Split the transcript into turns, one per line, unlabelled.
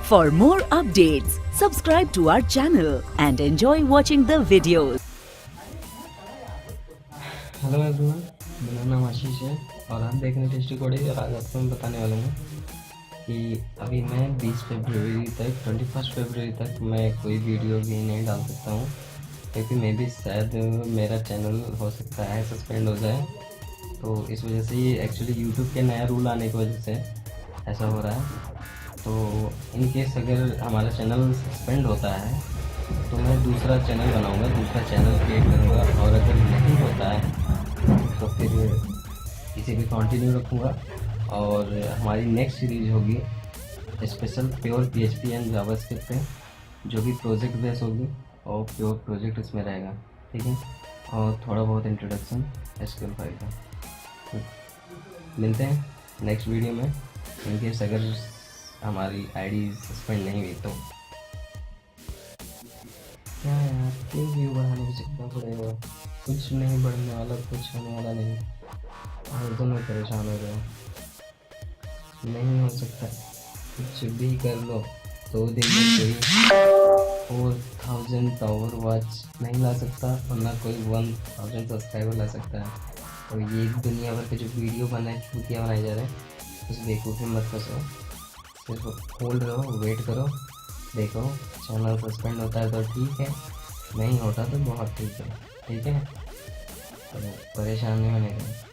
For more updates, subscribe to our channel and enjoy watching the videos.
Hello everyone, मेरा नाम आशीष है और आप देख रहे हैं टेस्टी कोडेज। और आज आपको मैं बताने वाला हूँ कि अभी मैं 21 फरवरी तक मैं कोई वीडियो भी नहीं डाल सकता हूँ, क्योंकि मे भी शायद मेरा चैनल हो सकता है सस्पेंड हो जाए। तो इस वजह से ये एक्चुअली यूट्यूब के नया रूल आने की वजह से ऐसा हो रहा है। तो इन केस अगर हमारा चैनल सस्पेंड होता है तो मैं दूसरा चैनल बनाऊंगा, दूसरा चैनल क्रिएट करूंगा, और अगर नहीं होता है तो फिर इसे भी कंटिन्यू रखूंगा। और हमारी नेक्स्ट सीरीज होगी special pure PHP and JavaScript पे, जो कि प्रोजेक्ट बेस होगी और प्योर प्रोजेक्ट इसमें रहेगा, ठीक है। और थोड़ा बहुत इंट्रोडक्शन SQL फाइल का। मिलते हैं नेक्स्ट वीडियो में, इनकेस अगर हमारी आईडी सस्पेंड नहीं हुई तो। क्या यार, क्यों व्यू बढ़ाने की चक्कर पड़ेगा? कुछ नहीं बढ़ने वाला, कुछ होने वाला नहीं, और तो मैं परेशान हो गया। नहीं हो सकता, कुछ भी कर लो 2 दिन में कोई 4000 टावर वॉच नहीं ला सकता, और ना कोई 1000 सब्सक्राइबर ला सकता है। और ये दुनिया भर के जो वीडियो बनाए चूतियाँ बनाए जा रहे हैं, उस बेवकूफ़ी मत फंसो, सिर्फ होल्ड रहो, वेट करो, देखो चैनल सस्पेंड होता है तो ठीक है, नहीं होता तो बहुत ठीक है, ठीक है। तो परेशान नहीं होने का।